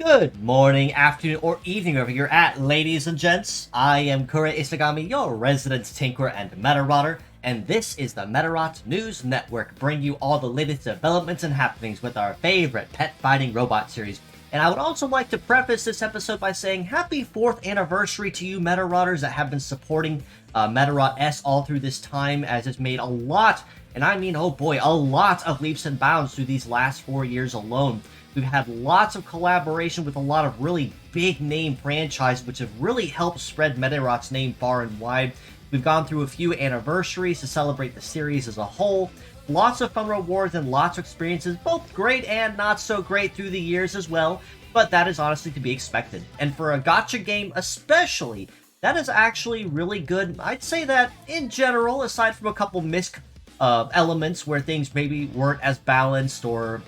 Good morning, afternoon, or evening, wherever you're at, ladies and gents. I am Kurojiri, your resident tinkerer and Medarotter, and this is the Medarot News Network, bringing you all the latest developments and happenings with our favorite pet-fighting robot series. And I would also like to preface this episode by saying happy 4th anniversary to you Medarotters that have been supporting Medarot S all through this time, as it's made a lot, and I mean, oh boy, a lot of leaps and bounds through these last 4 years alone. We've had lots of collaboration with a lot of really big name franchises, which have really helped spread Medarot's name far and wide. We've gone through a few anniversaries to celebrate the series as a whole. Lots of fun rewards and lots of experiences, both great and not so great through the years as well, but that is honestly to be expected. And for a gacha game especially, that is actually really good. I'd say that in general, aside from a couple missed elements where things maybe weren't as balanced, or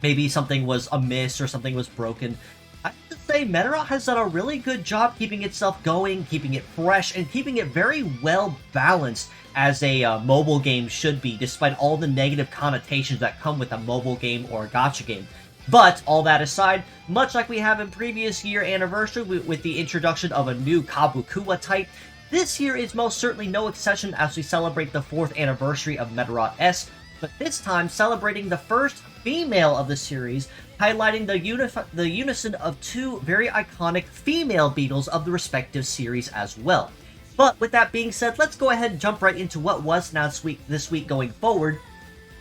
maybe something was amiss or something was broken, I have to say Medarot has done a really good job keeping itself going, keeping it fresh, and keeping it very well balanced as a mobile game should be, despite all the negative connotations that come with a mobile game or a gacha game. But, all that aside, much like we have in previous year anniversary with the introduction of a new KabuKuwa type, this year is most certainly no exception as we celebrate the 4th anniversary of Medarot S, but this time celebrating the first female of the series, highlighting the unison of two very iconic female Beetles of the respective series as well. But with that being said, let's go ahead and jump right into what was announced this week going forward,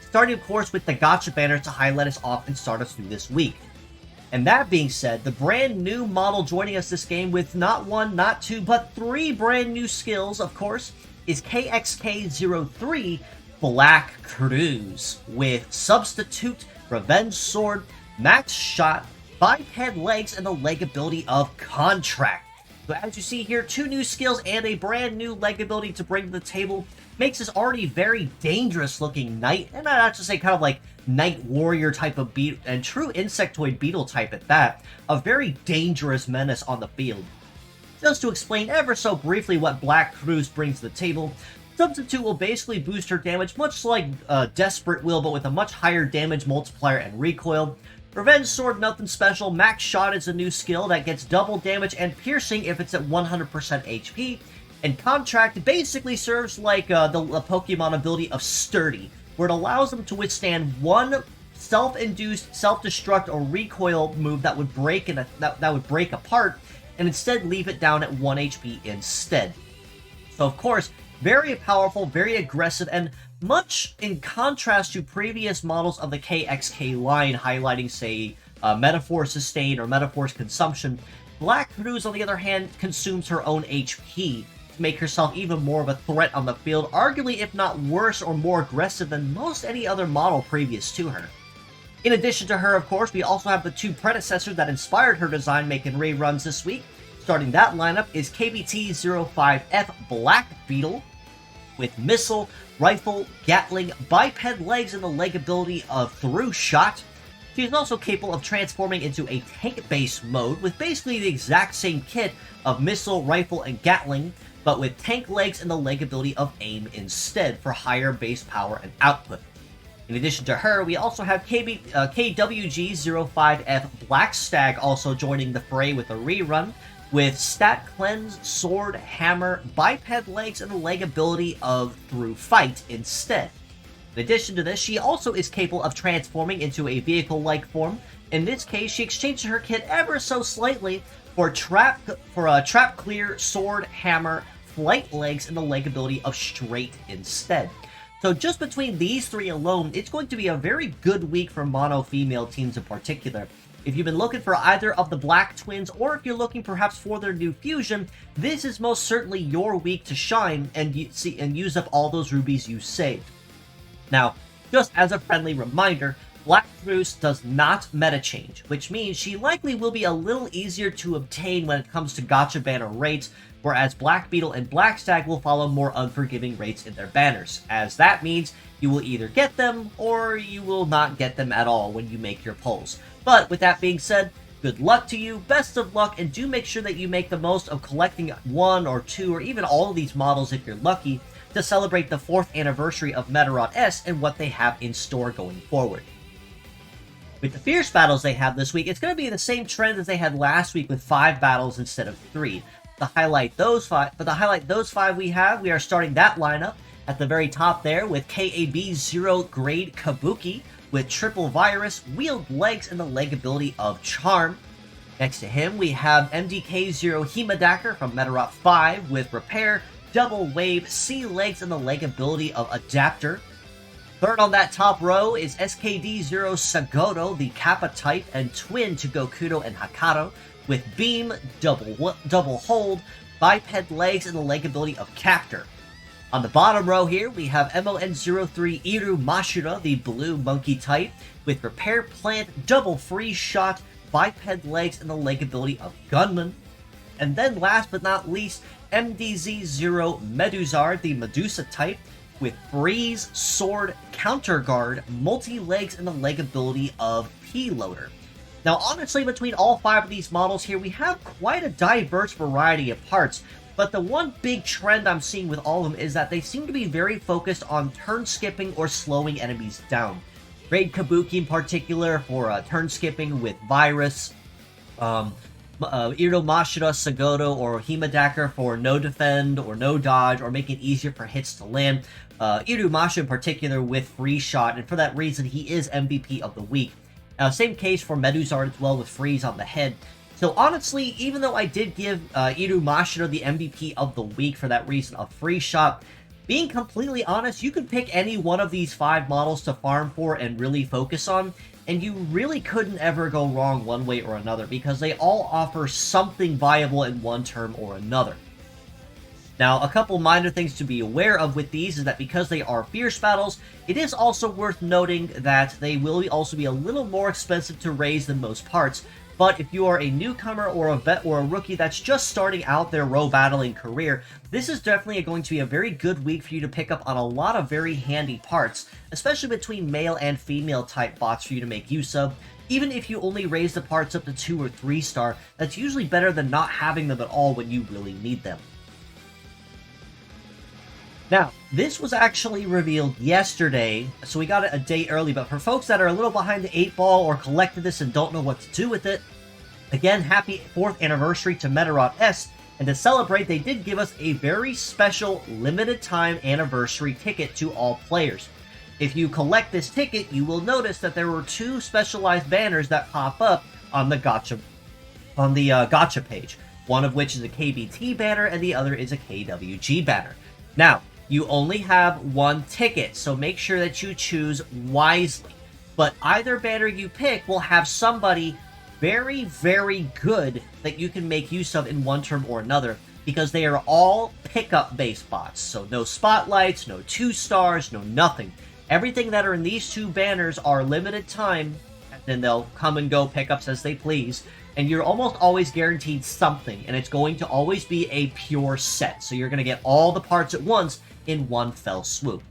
starting of course with the gacha banner to highlight us off and start us through this week. And that being said, the brand new model joining us this game with not one, not two, but 3 brand new skills, of course, is KXK03 Black Cruise with Substitute, Revenge Sword, Max Shot, Biped Legs, and the leg ability of Contract. So as you see here, 2 new skills and a brand new leg ability to bring to the table makes this already very dangerous looking knight, and I have to say kind of like knight warrior type of beetle, and true insectoid beetle type at that, a very dangerous menace on the field. Just to explain ever so briefly what Black Cruise brings to the table, Substitute will basically boost her damage much like Desperate will, but with a much higher damage multiplier and recoil. Revenge Sword, nothing special. Max Shot is a new skill that gets double damage and piercing if it's at 100% HP. And Contract basically serves like the Pokemon ability of Sturdy, where it allows them to withstand one self-induced, self-destruct, or recoil move that would break that would break apart, and instead leave it down at 1 HP instead. So of course, very powerful, very aggressive, and much in contrast to previous models of the KXK line, highlighting, say, Metaphor Sustain or Metaphor's Consumption, Black Cruise, on the other hand, consumes her own HP to make herself even more of a threat on the field, arguably if not worse or more aggressive than most any other model previous to her. In addition to her, of course, we also have the 2 predecessors that inspired her design making reruns this week. Starting that lineup is KBT-05F Black Beetle with Missile, Rifle, Gatling, Biped Legs, and the leg ability of Through Shot. She is also capable of transforming into a tank-based mode with basically the exact same kit of Missile, Rifle, and Gatling, but with tank legs and the leg ability of Aim instead for higher base power and output. In addition to her, we also have KWG-05F Black Stag also joining the fray with a rerun, with Stat Cleanse, Sword, Hammer, Biped Legs, and the leg ability of Through Fight instead. In addition to this, she also is capable of transforming into a vehicle-like form. In this case, she exchanges her kit ever so slightly for a Trap Clear, Sword, Hammer, Flight Legs, and the leg ability of Straight instead. So just between these 3 alone, it's going to be a very good week for mono female teams in particular. If you've been looking for either of the Black Twins, or if you're looking perhaps for their new fusion, this is most certainly your week to shine and use up all those rubies you saved. Now, just as a friendly reminder, Black Truce does not meta change, which means she likely will be a little easier to obtain when it comes to gacha banner rates, whereas Black Beetle and Black Stag will follow more unforgiving rates in their banners, as that means you will either get them or you will not get them at all when you make your pulls. But with that being said, good luck to you, best of luck, and do make sure that you make the most of collecting 1 or 2 or even all of these models if you're lucky to celebrate the 4th anniversary of Medarot S and what they have in store going forward. With the Fierce battles they have this week, it's going to be the same trend as they had last week with 5 battles instead of 3. To highlight those 5 we are starting that lineup at the very top there with KAB 0 grade Kabuki with triple virus, wheeled legs, and the leg ability of Charm. Next to him, we have MDK 0 Himadacker from Medarot 5 with repair, double wave, C legs, and the leg ability of Adapter. Third on that top row is SKD0 Sagoto, the Kappa type, and twin to Gokudo and Hakato, with beam, double hold, biped legs, and the leg ability of Captor. On the bottom row here, we have MON03 Iru Mashura, the blue monkey type, with repair plant, double free shot, biped legs, and the leg ability of Gunman. And then last but not least, MDZ0 Meduzard, the Medusa type, with freeze, sword, counter guard, multi-legs, and the leg ability of P-Loader. Now, honestly, between all 5 of these models here, we have quite a diverse variety of parts, but the one big trend I'm seeing with all of them is that they seem to be very focused on turn skipping or slowing enemies down. Raid Kabuki in particular for turn skipping with Virus, Iro Mashura Sagoto or Himadacker for no defend or no dodge or make it easier for hits to land. Iro Mashura in particular with free shot, and for that reason he is MVP of the week. Same case for Meduzard as well with freeze on the head. So honestly, even though I did give Iro Mashura the MVP of the week for that reason of free shot, being completely honest, you could pick any one of these 5 models to farm for and really focus on, and you really couldn't ever go wrong one way or another, because they all offer something viable in one term or another. Now, a couple minor things to be aware of with these is that because they are fierce battles, it is also worth noting that they will also be a little more expensive to raise than most parts. But if you are a newcomer or a vet or a rookie that's just starting out their row battling career, this is definitely going to be a very good week for you to pick up on a lot of very handy parts, especially between male and female type bots for you to make use of. Even if you only raise the parts up to 2 or 3 star, that's usually better than not having them at all when you really need them. Now, this was actually revealed yesterday, so we got it a day early, but for folks that are a little behind the 8 ball or collected this and don't know what to do with it, again, happy 4th anniversary to Medarot S, and to celebrate, they did give us a very special limited time anniversary ticket to all players. If you collect this ticket, you will notice that there were 2 specialized banners that pop up on the gacha page, one of which is a KBT banner and the other is a KWG banner. Now, you only have 1 ticket, so make sure that you choose wisely. But either banner you pick will have somebody very, very good that you can make use of in one term or another, because they are all pickup-based bots. So no spotlights, no 2 stars, no nothing. Everything that are in these 2 banners are limited time, and then they'll come and go pickups as they please. And you're almost always guaranteed something, and it's going to always be a pure set. So you're going to get all the parts at once in one fell swoop.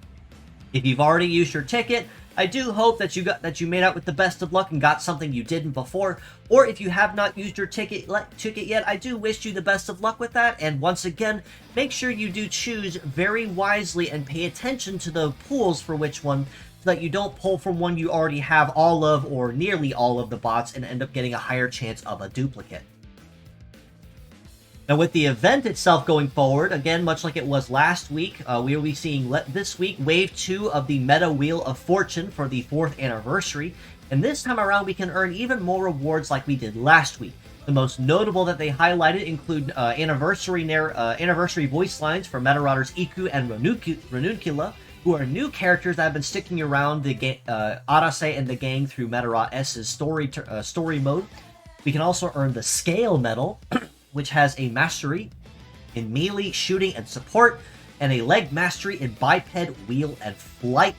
If you've already used your ticket, I do hope that you made out with the best of luck and got something you didn't before. Or if you have not used your ticket yet, I do wish you the best of luck with that. And once again, make sure you do choose very wisely and pay attention to the pools for which one, so that you don't pull from one you already have all of or nearly all of the bots and end up getting a higher chance of a duplicate. Now, with the event itself going forward, again, much like it was last week, we will be seeing this week Wave 2 of the Meta Wheel of Fortune for the 4th anniversary, and this time around we can earn even more rewards like we did last week. The most notable that they highlighted include anniversary voice lines for Medarotters Iku and Ranuncula, who are new characters that have been sticking around the Arase and the gang through Medarot S's story mode. We can also earn the Scale Medal, which has a mastery in melee, shooting, and support, and a leg mastery in biped, wheel, and flight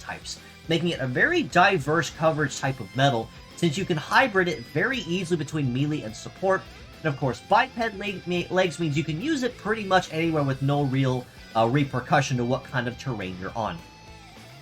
types. making it a very diverse coverage type of medal, since you can hybrid it very easily between melee and support. And of course, biped legs means you can use it pretty much anywhere with no real repercussion to what kind of terrain you're on.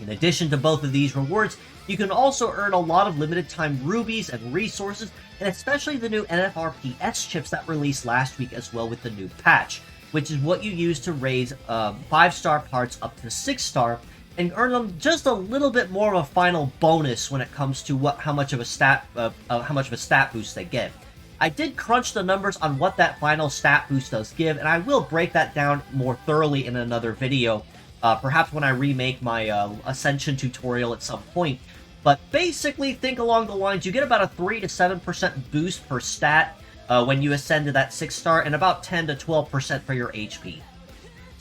In addition to both of these rewards, you can also earn a lot of limited time rubies and resources, and especially the new NFRPS chips that released last week as well with the new patch, which is what you use to raise 5-star parts up to 6-star, and earn them just a little bit more of a final bonus when it comes to how much of a stat boost they get. I did crunch the numbers on what that final stat boost does give, and I will break that down more thoroughly in another video, perhaps when I remake my Ascension tutorial at some point. But basically, think along the lines, you get about a 3 to 7% boost per stat when you ascend to that 6-star, and about 10 to 12% for your HP.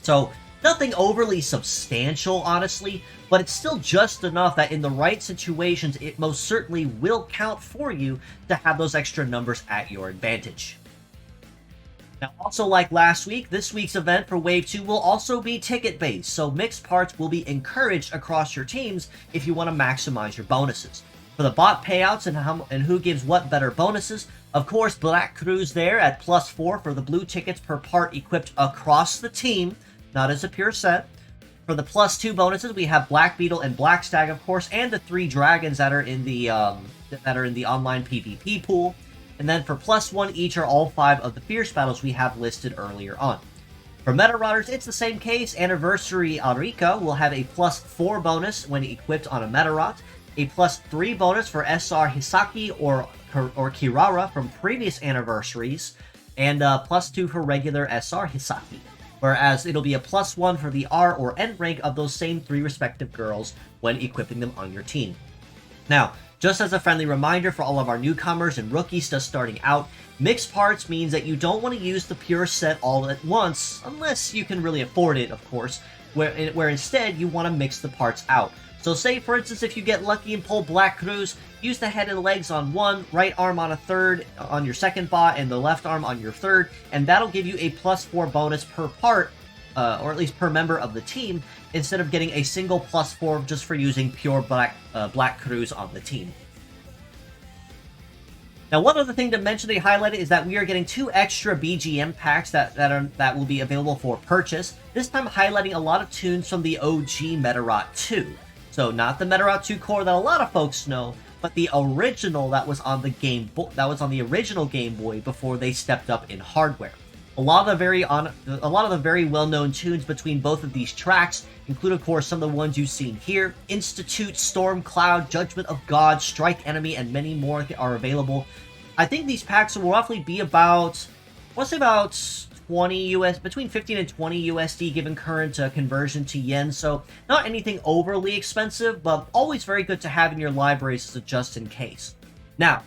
So, nothing overly substantial, honestly, but it's still just enough that in the right situations, it most certainly will count for you to have those extra numbers at your advantage. Now, also like last week, this week's event for Wave 2 will also be ticket-based, so mixed parts will be encouraged across your teams if you want to maximize your bonuses. For the bot payouts and who gives what better bonuses, of course, Black Crew's there at +4 for the blue tickets per part equipped across the team, not as a pure set. For the +2 bonuses, we have Black Beetle and Black Stag, of course, and the 3 dragons that are in the online PvP pool. And then for +1 each are all 5 of the fierce battles we have listed earlier on. For Medarotters, it's the same case. Anniversary Medarotters will have a +4 bonus when equipped on a Medarot, a +3 bonus for SR Hisaki or Kirara from previous anniversaries, and +2 for regular SR Hisaki. Whereas it'll be a +1 for the R or N rank of those same 3 respective girls when equipping them on your team. Now, just as a friendly reminder for all of our newcomers and rookies just starting out, mixed parts means that you don't want to use the pure set all at once, unless you can really afford it, of course, where instead you want to mix the parts out. So say, for instance, if you get lucky and pull Black Cruz, use the head and legs on one, right arm on a third, on your second bot, and the left arm on your third, and that'll give you a +4 bonus per part, or at least per member of the team, instead of getting a single +4 just for using pure Black Cruz on the team. Now, one other thing to mention they highlighted is that we are getting 2 extra BGM packs that will be available for purchase, this time highlighting a lot of tunes from the OG Medarot 2. So not the Medarot 2 core that a lot of folks know, but the original that was on the original Game Boy before they stepped up in hardware. A lot of the very well-known tunes between both of these tracks include, of course, some of the ones you've seen here. Institute, Storm Cloud, Judgment of God, Strike Enemy, and many more are available. I think these packs will roughly be about 20 US, between 15 and 20 USD given current conversion to yen, so not anything overly expensive, but always very good to have in your libraries as a just in case. Now,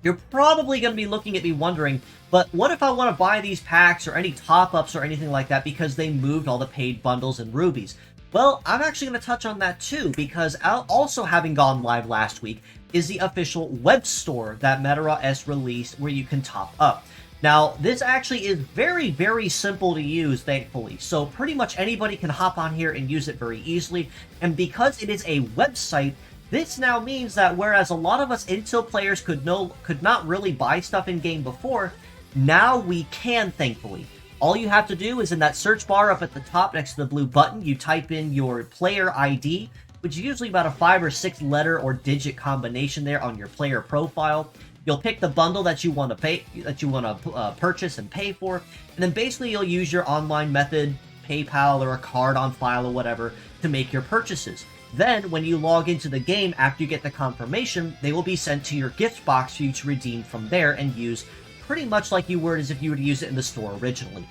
you're probably going to be looking at me wondering, but what if I want to buy these packs or any top-ups or anything like that because they moved all the paid bundles and rubies? Well, I'm actually going to touch on that too, because also having gone live last week is the official web store that Medley S released where you can top up. Now, this actually is very, very simple to use, thankfully, so pretty much anybody can hop on here and use it very easily, and because it is a website, this now means that whereas a lot of us Intel players could not really buy stuff in-game before, now we can, thankfully. All you have to do is in that search bar up at the top next to the blue button, you type in your player ID, which is usually about a 5 or 6 letter or digit combination there on your player profile. You'll pick the bundle that you want to purchase and pay for, and then basically you'll use your online method, PayPal or a card on file or whatever, to make your purchases. Then, when you log into the game after you get the confirmation, they will be sent to your gift box for you to redeem from there and use pretty much like you would as if you were to use it in the store originally.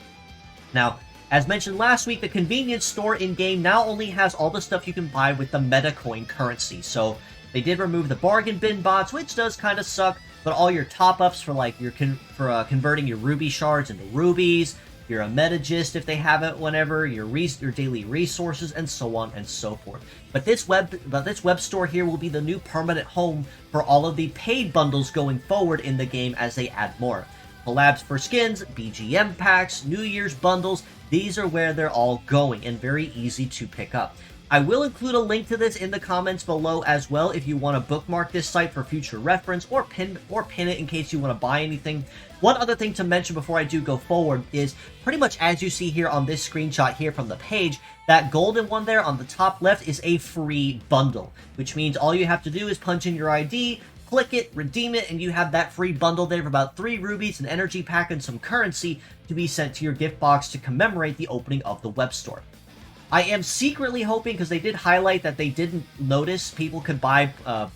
Now, as mentioned last week, the convenience store in-game now only has all the stuff you can buy with the Metacoin currency, so they did remove the bargain bin bots, which does kind of suck, but all your top-ups for like converting your ruby shards into rubies, your Metagist if they have it whenever, your daily resources, and so on and so forth. But this web store here will be the new permanent home for all of the paid bundles going forward in the game as they add more. Collabs for skins, BGM packs, New Year's bundles, these are where they're all going and very easy to pick up. I will include a link to this in the comments below as well if you want to bookmark this site for future reference, or pin it in case you want to buy anything. One other thing to mention before I do go forward is pretty much as you see here on this screenshot here from the page, that golden one there on the top left is a free bundle, which means all you have to do is punch in your ID, click it, redeem it, and you have that free bundle there of about 3 rubies, an energy pack, and some currency to be sent to your gift box to commemorate the opening of the web store. I am secretly hoping, because they did highlight that they didn't notice people could buy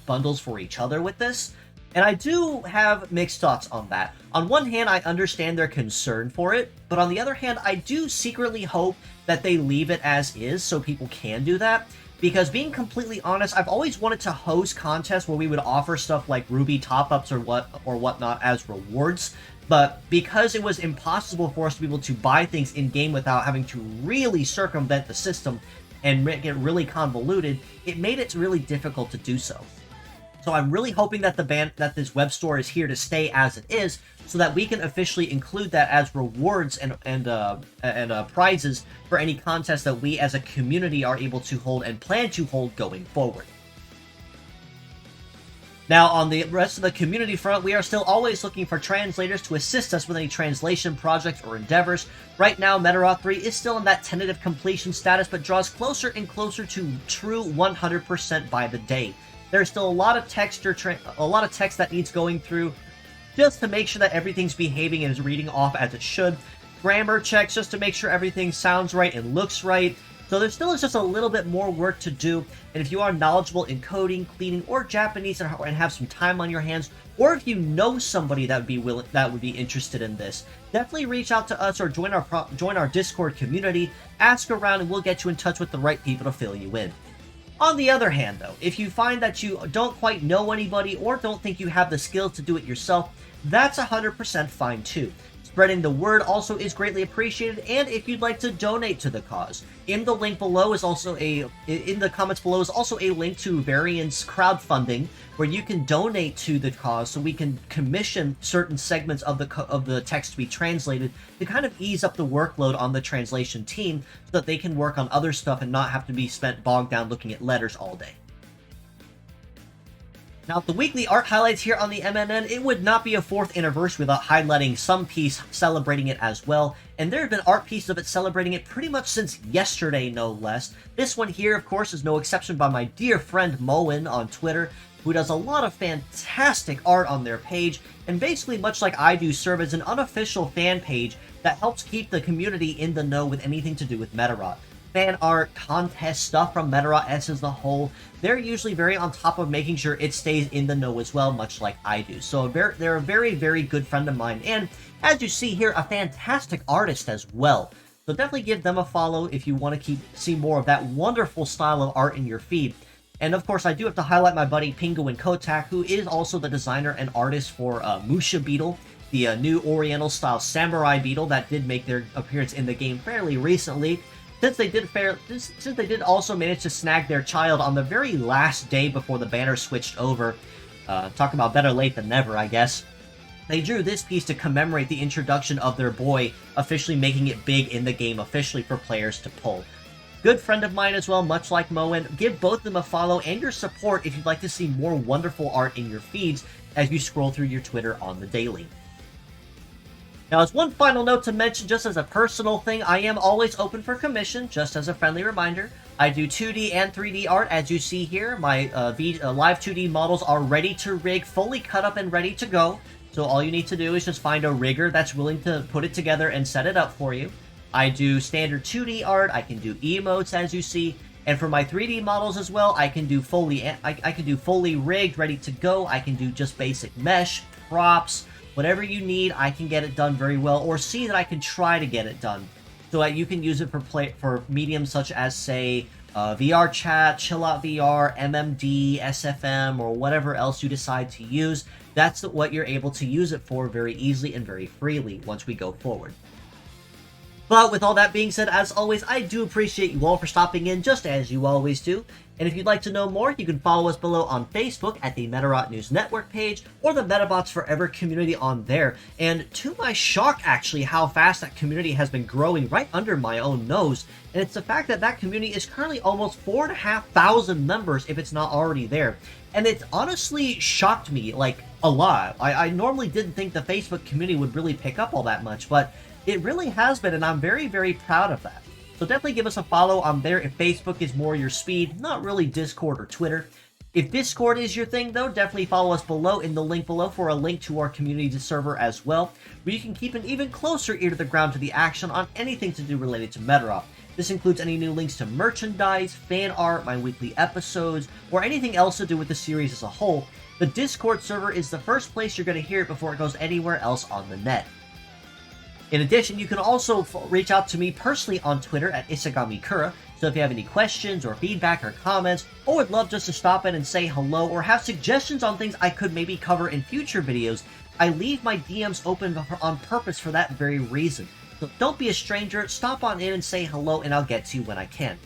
bundles for each other with this, and I do have mixed thoughts on that. On one hand, I understand their concern for it, but on the other hand, I do secretly hope that they leave it as is so people can do that. Because being completely honest, I've always wanted to host contests where we would offer stuff like Ruby top-ups or whatnot as rewards. But because it was impossible for us to be able to buy things in-game without having to really circumvent the system and make it really convoluted, it made it really difficult to do so. So I'm really hoping that this web store is here to stay as it is, so that we can officially include that as rewards and prizes for any contests that we as a community are able to hold and plan to hold going forward. Now, on the rest of the community front, we are still always looking for translators to assist us with any translation projects or endeavors. Right now, Medarot 3 is still in that tentative completion status, but draws closer and closer to true 100% by the day. There's still a lot of text that needs going through, just to make sure that everything's behaving and is reading off as it should. Grammar checks just to make sure everything sounds right and looks right. So there still is just a little bit more work to do, and if you are knowledgeable in coding, cleaning, or Japanese and have some time on your hands, or if you know somebody that would be interested in this, definitely reach out to us or join our Discord community, ask around, and we'll get you in touch with the right people to fill you in. On the other hand, though, if you find that you don't quite know anybody or don't think you have the skills to do it yourself, that's 100% fine too. Spreading the word also is greatly appreciated, and if you'd like to donate to the cause, in the comments below is also a link to Variant's crowdfunding, where you can donate to the cause so we can commission certain segments of the text to be translated to kind of ease up the workload on the translation team so that they can work on other stuff and not have to be spent bogged down looking at letters all day. Now, the weekly art highlights here on the MNN, it would not be a 4th anniversary without highlighting some piece celebrating it as well, and there have been art pieces of it celebrating it pretty much since yesterday, no less. This one here, of course, is no exception by my dear friend Moen on Twitter, who does a lot of fantastic art on their page, and basically, much like I do, serve as an unofficial fan page that helps keep the community in the know with anything to do with Medarot. Fan art, contest stuff from Medarot S as a whole, they're usually very on top of making sure it stays in the know as well, much like I do. So they're a very, very good friend of mine, and as you see here, a fantastic artist as well. So definitely give them a follow if you want to see more of that wonderful style of art in your feed. And of course, I do have to highlight my buddy Penguin Kotak, who is also the designer and artist for Musha Beetle, the new Oriental-style samurai beetle that did make their appearance in the game fairly recently. Since they did also manage to snag their child on the very last day before the banner switched over, talk about better late than never, I guess. They drew this piece to commemorate the introduction of their boy, officially making it big in the game officially for players to pull. Good friend of mine as well, much like Moen. Give both of them a follow and your support if you'd like to see more wonderful art in your feeds as you scroll through your Twitter on the daily. Now, as one final note to mention, just as a personal thing, I am always open for commission, just as a friendly reminder. I do 2D and 3D art, as you see here. My live 2D models are ready to rig, fully cut up and ready to go. So all you need to do is just find a rigger that's willing to put it together and set it up for you. I do standard 2D art, I can do emotes, as you see, and for my 3D models as well, I can do fully rigged, ready to go. I can do just basic mesh, props, whatever you need, I can get it done very well, or see that I can try to get it done. So that you can use it for mediums such as, say, VR chat, chill out VR, MMD, SFM, or whatever else you decide to use. That's what you're able to use it for very easily and very freely once we go forward. But with all that being said, as always, I do appreciate you all for stopping in, just as you always do. And if you'd like to know more, you can follow us below on Facebook at the Medarot News Network page, or the Metabots Forever community on there. And to my shock, actually, how fast that community has been growing right under my own nose. And it's the fact that that community is currently almost 4,500 members, if it's not already there. And it honestly shocked me, like, a lot. I normally didn't think the Facebook community would really pick up all that much, but it really has been, and I'm very, very proud of that. So definitely give us a follow on there if Facebook is more your speed, not really Discord or Twitter. If Discord is your thing, though, definitely follow us below in the link below for a link to our community server as well, where you can keep an even closer ear to the ground to the action on anything to do related to Medarot. This includes any new links to merchandise, fan art, my weekly episodes, or anything else to do with the series as a whole. The Discord server is the first place you're going to hear it before it goes anywhere else on the net. In addition, you can also reach out to me personally on Twitter at IsaGamiKura, so if you have any questions or feedback or comments, or would love just to stop in and say hello, or have suggestions on things I could maybe cover in future videos, I leave my DMs open on purpose for that very reason. So don't be a stranger, stop on in and say hello, and I'll get to you when I can.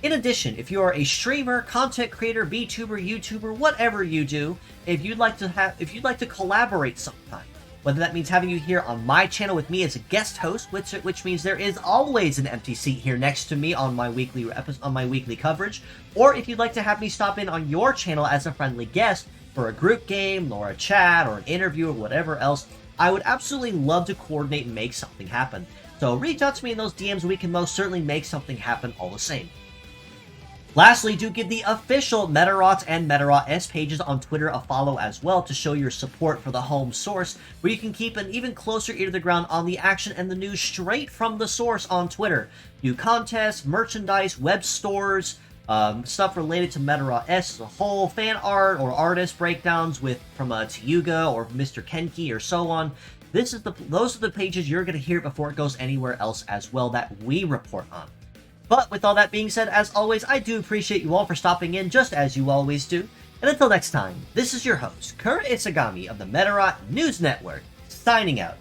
In addition, if you are a streamer, content creator, VTuber, YouTuber, whatever you do, if you'd like to collaborate sometime, whether that means having you here on my channel with me as a guest host, which means there is always an empty seat here next to me on my weekly coverage, or if you'd like to have me stop in on your channel as a friendly guest for a group game, or a chat, or an interview, or whatever else, I would absolutely love to coordinate and make something happen. So reach out to me in those DMs, we can most certainly make something happen all the same. Lastly, do give the official Medarot and Medarot S pages on Twitter a follow as well to show your support for the home source, where you can keep an even closer ear to the ground on the action and the news straight from the source on Twitter. New contests, merchandise, web stores, stuff related to Medarot S as a whole, fan art or artist breakdowns from Tayuga or Mr. Kenki or so on. Those are the pages you're going to hear before it goes anywhere else as well that we report on. But with all that being said, as always, I do appreciate you all for stopping in, just as you always do. And until next time, this is your host, Kura Isagami of the Medarot News Network, signing out.